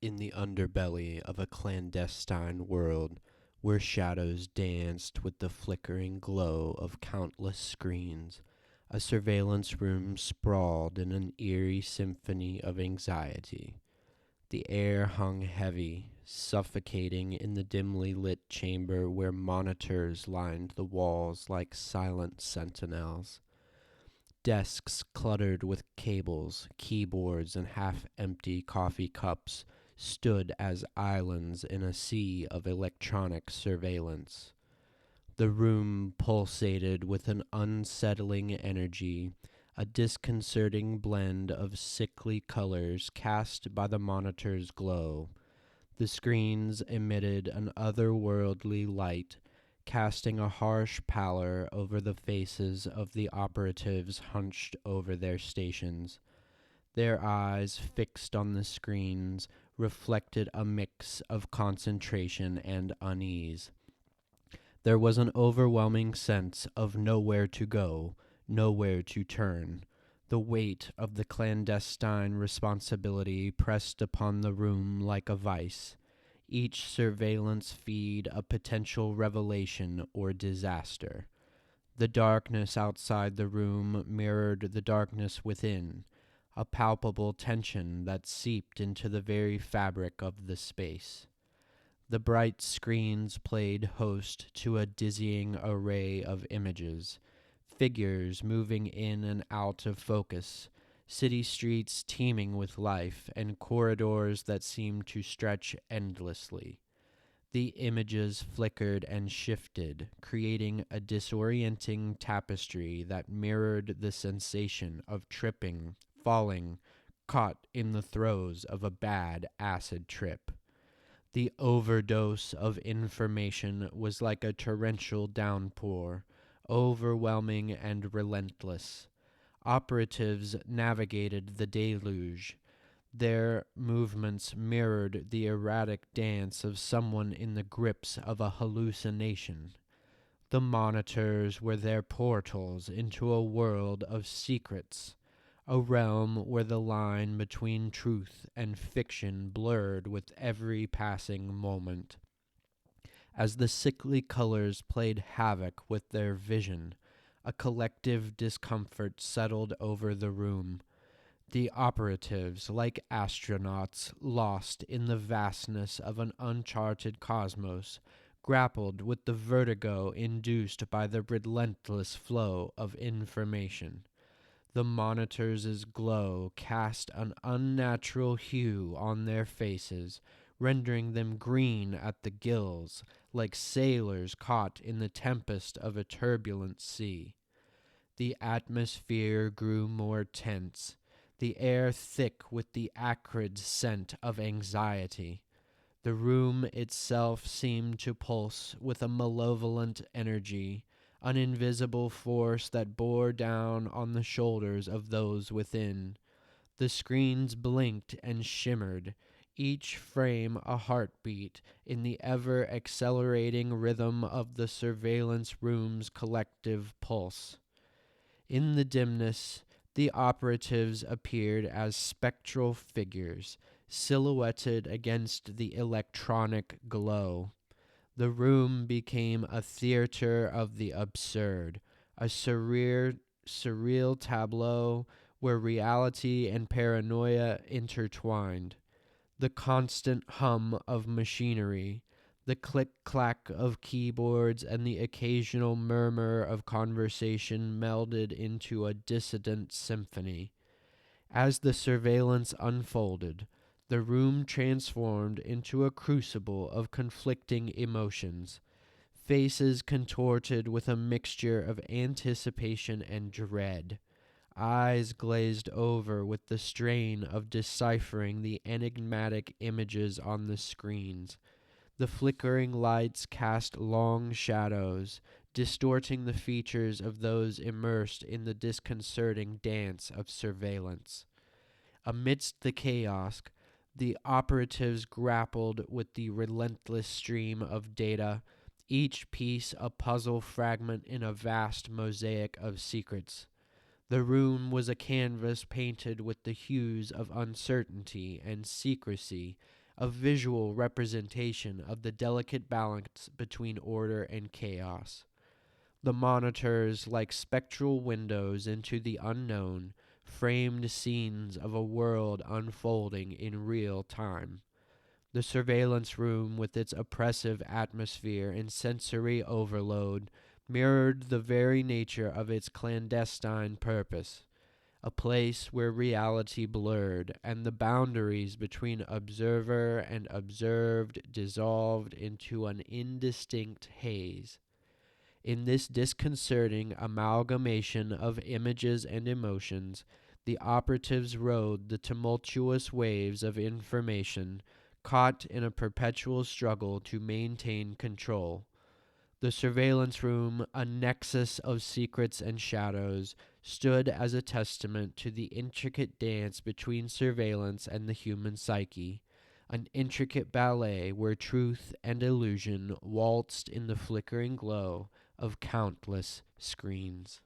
In the underbelly of a clandestine world where shadows danced with the flickering glow of countless screens, a surveillance room sprawled in an eerie symphony of anxiety. The air hung heavy, suffocating in the dimly lit chamber where monitors lined the walls like silent sentinels. Desks cluttered with cables, keyboards, and half empty coffee cups stood as islands in a sea of electronic surveillance. The room pulsated with an unsettling energy, a disconcerting blend of sickly colors cast by the monitor's glow. The screens emitted an otherworldly light, casting a harsh pallor over the faces of the operatives hunched over their stations. Their eyes, fixed on the screens, reflected a mix of concentration and unease. There was an overwhelming sense of nowhere to go, nowhere to turn. The weight of the clandestine responsibility pressed upon the room like a vice, each surveillance feed a potential revelation or disaster. The darkness outside the room mirrored the darkness within, a palpable tension that seeped into the very fabric of the space. The bright screens played host to a dizzying array of images, figures moving in and out of focus, city streets teeming with life, and corridors that seemed to stretch endlessly. The images flickered and shifted, creating a disorienting tapestry that mirrored the sensation of tripping, falling, caught in the throes of a bad acid trip. The overdose of information was like a torrential downpour, overwhelming and relentless. Operatives navigated the deluge. Their movements mirrored the erratic dance of someone in the grips of a hallucination. The monitors were their portals into a world of secrets, a realm where the line between truth and fiction blurred with every passing moment. As the sickly colors played havoc with their vision, a collective discomfort settled over the room. The operatives, like astronauts lost in the vastness of an uncharted cosmos, grappled with the vertigo induced by the relentless flow of information. The monitors' glow cast an unnatural hue on their faces, rendering them green at the gills, like sailors caught in the tempest of a turbulent sea. The atmosphere grew more tense, the air thick with the acrid scent of anxiety. The room itself seemed to pulse with a malevolent energy, an invisible force that bore down on the shoulders of those within. The screens blinked and shimmered, each frame a heartbeat in the ever-accelerating rhythm of the surveillance room's collective pulse. In the dimness, the operatives appeared as spectral figures, silhouetted against the electronic glow. The room became a theater of the absurd, a surreal tableau where reality and paranoia intertwined. The constant hum of machinery, the click-clack of keyboards, and the occasional murmur of conversation melded into a dissonant symphony. As the surveillance unfolded, the room transformed into a crucible of conflicting emotions, faces contorted with a mixture of anticipation and dread, eyes glazed over with the strain of deciphering the enigmatic images on the screens. The flickering lights cast long shadows, distorting the features of those immersed in the disconcerting dance of surveillance. Amidst the chaos, the operatives grappled with the relentless stream of data, each piece a puzzle fragment in a vast mosaic of secrets. The room was a canvas painted with the hues of uncertainty and secrecy, a visual representation of the delicate balance between order and chaos. The monitors, like spectral windows into the unknown, framed scenes of a world unfolding in real time. The surveillance room, with its oppressive atmosphere and sensory overload, mirrored the very nature of its clandestine purpose, a place where reality blurred and the boundaries between observer and observed dissolved into an indistinct haze. In this disconcerting amalgamation of images and emotions, the operatives rode the tumultuous waves of information, caught in a perpetual struggle to maintain control. The surveillance room, a nexus of secrets and shadows, stood as a testament to the intricate dance between surveillance and the human psyche, an intricate ballet where truth and illusion waltzed in the flickering glow of countless screens.